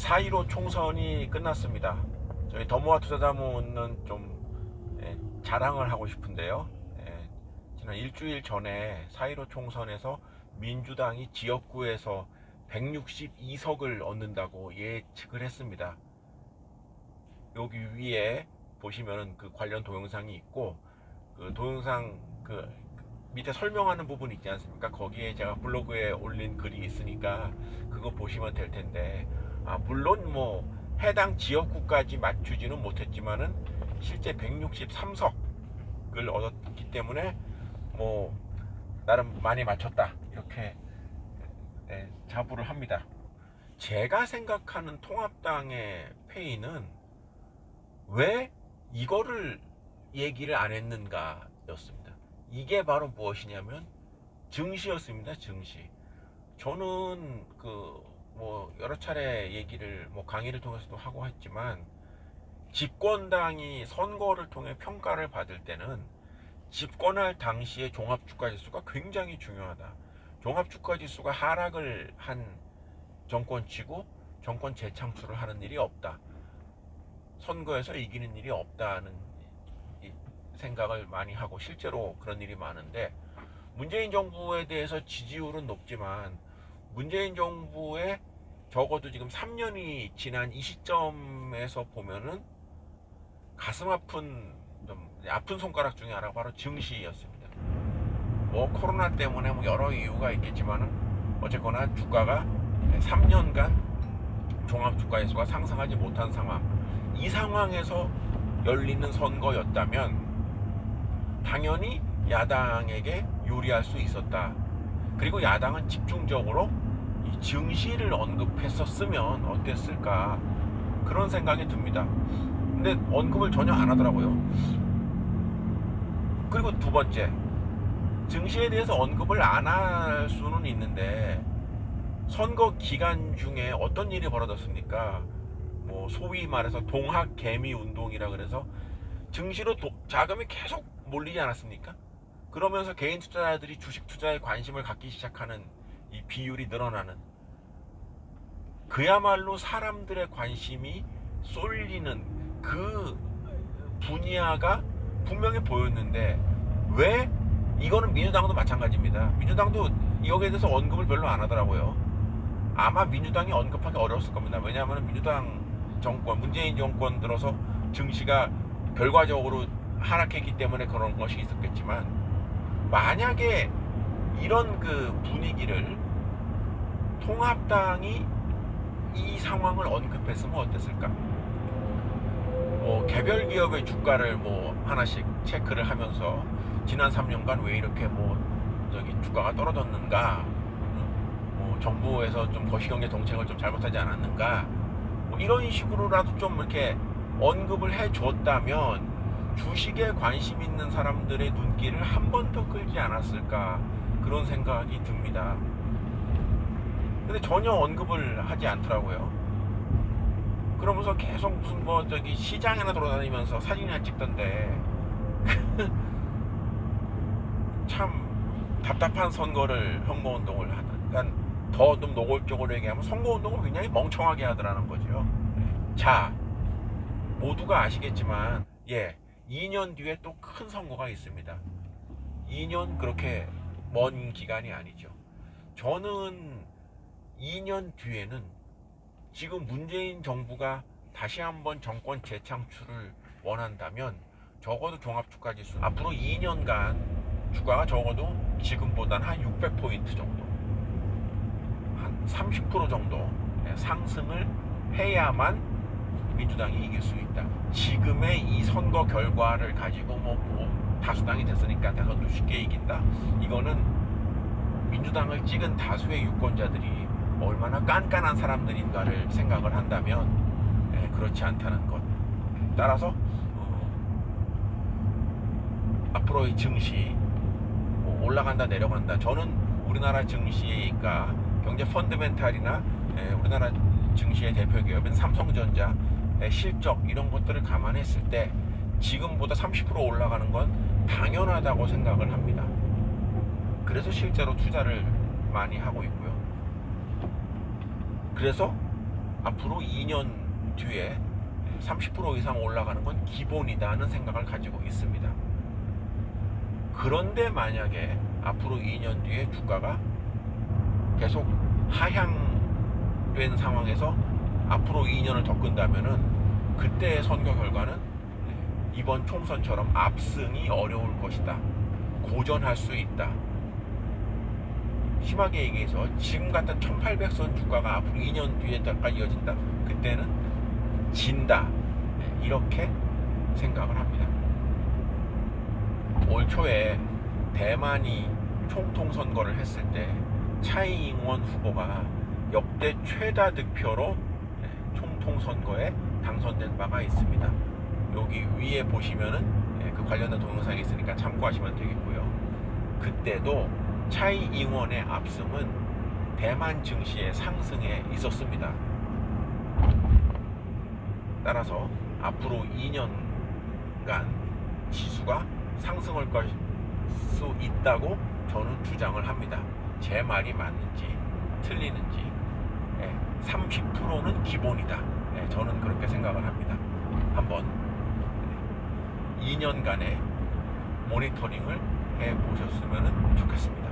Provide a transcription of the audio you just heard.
4.15 총선이 끝났습니다. 저희 더모아 투자자문은 좀 자랑을 하고 싶은데요. 지난 일주일 전에 4.15 총선에서 민주당이 지역구에서 162석을 얻는다고 예측을 했습니다. 여기 위에 보시면은 그 관련 동영상이 있고, 그 동영상 그 밑에 설명하는 부분 있지 않습니까? 거기에 제가 블로그에 올린 글이 있으니까 그거 보시면 될 텐데, 물론 뭐 해당 지역구까지 맞추지는 못했지만은 실제 163석을 얻었기 때문에 뭐 나름 많이 맞췄다, 이렇게 자부를 합니다. 제가 생각하는 통합당의 패인은 왜 이거를 얘기를 안 했는가 였습니다. 이게 바로 무엇이냐면 증시였습니다. 증시. 저는 뭐 여러 차례 얘기를 뭐 강의를 통해서도 하고 했지만, 집권당이 선거를 통해 평가를 받을 때는 집권할 당시의 종합주가지수가 굉장히 중요하다. 종합주가지수가 하락을 한 정권치고 정권 재창출을 하는 일이 없다. 선거에서 이기는 일이 없다는 생각을 많이 하고, 실제로 그런 일이 많은데, 문재인 정부에 대해서 지지율은 높지만 문재인 정부의 적어도 지금 3년이 지난 이 시점에서 보면은 가슴 아픈, 좀 아픈 손가락 중에 하나가 바로 증시였습니다. 뭐 코로나 때문에 뭐 여러 이유가 있겠지만은 어쨌거나 주가가 3년간 종합주가지수가 상승하지 못한 상황, 이 상황에서 열리는 선거였다면 당연히 야당에게 유리할 수 있었다. 그리고 야당은 집중적으로 이 증시를 언급했었으면 어땠을까, 그런 생각이 듭니다. 근데 언급을 전혀 안 하더라고요. 그리고 두 번째, 증시에 대해서 언급을 안 할 수는 있는데 선거 기간 중에 어떤 일이 벌어졌습니까? 뭐 소위 말해서 동학개미 운동이라 그래서 증시로 자금이 계속 몰리지 않았습니까? 그러면서 개인 투자자들이 주식 투자에 관심을 갖기 시작하는 이 비율이 늘어나는, 그야말로 사람들의 관심이 쏠리는 그 분야가 분명히 보였는데, 왜? 이거는 민주당도 마찬가지입니다. 민주당도 여기에 대해서 언급을 별로 안 하더라고요. 아마 민주당이 언급하기 어려웠을 겁니다. 왜냐하면 민주당 정권, 문재인 정권 들어서 증시가 결과적으로 하락했기 때문에 그런 것이 있었겠지만, 만약에 이런 그 분위기를 통합당이 이 상황을 언급했으면 어땠을까? 뭐 개별 기업의 주가를 뭐 하나씩 체크를 하면서 지난 3년간 왜 이렇게 뭐 주가가 떨어졌는가, 뭐 정부에서 좀 거시경제 정책을 좀 잘못하지 않았는가, 뭐 이런 식으로라도 좀 이렇게 언급을 해줬다면 주식에 관심 있는 사람들의 눈길을 한 번 더 끌지 않았을까, 그런 생각이 듭니다. 근데 전혀 언급을 하지 않더라고요. 그러면서 계속 무슨 뭐 시장에나 돌아다니면서 사진이나 찍던데 참 답답한 선거를 선거운동을 하는, 그러니까 더 좀 노골적으로 얘기하면 선거운동을 굉장히 멍청하게 하더라는 거죠. 자, 모두가 아시겠지만 2년 뒤에 또 큰 선거가 있습니다. 2년 그렇게 먼 기간이 아니죠. 저는 2년 뒤에는 지금 문재인 정부가 다시 한번 정권 재창출을 원한다면 적어도 종합주가지수 앞으로 2년간 주가가 적어도 지금보다는 한 600포인트 정도, 한 30% 정도 상승을 해야만 민주당이 이길 수 있다. 지금의 이 선거 결과를 가지고 뭐 다수당이 됐으니까 대선도 쉽게 이긴다, 이거는 민주당을 찍은 다수의 유권자들이 얼마나 깐깐한 사람들인가를 생각을 한다면 그렇지 않다는 것. 따라서 앞으로의 증시 뭐 올라간다 내려간다, 저는 우리나라 증시가 경제 펀드멘탈이나 우리나라 증시의 대표 기업인 삼성전자의 실적 이런 것들을 감안했을 때 지금보다 30% 올라가는 건 당연하다고 생각을 합니다. 그래서 실제로 투자를 많이 하고 있고요. 그래서 앞으로 2년 뒤에 30% 이상 올라가는 건 기본이다는 생각을 가지고 있습니다. 그런데 만약에 앞으로 2년 뒤에 주가가 계속 하향된 상황에서 앞으로 2년을 더 끈다면은 그때의 선거 결과는 이번 총선처럼 압승이 어려울 것이다. 고전할 수 있다. 심하게 얘기해서 지금 같은 1800선 주가가 앞으로 2년 뒤에까지 이어진다. 그때는 진다. 이렇게 생각을 합니다. 올 초에 대만이 총통 선거를 했을 때 차이잉원 후보가 역대 최다 득표로 총통 선거에 당선된 바가 있습니다. 여기 위에 보시면은 그 관련된 동영상이 있으니까 참고하시면 되겠고요. 그때도 차이잉원의 압승은 대만 증시의 상승에 있었습니다. 따라서 앞으로 2년간 지수가 상승할 수 있다고 저는 주장을 합니다. 제 말이 맞는지 틀리는지 30%는 기본이다. 저는 그렇게 생각을 합니다. 한번 2년간의 모니터링을 해보셨으면 좋겠습니다.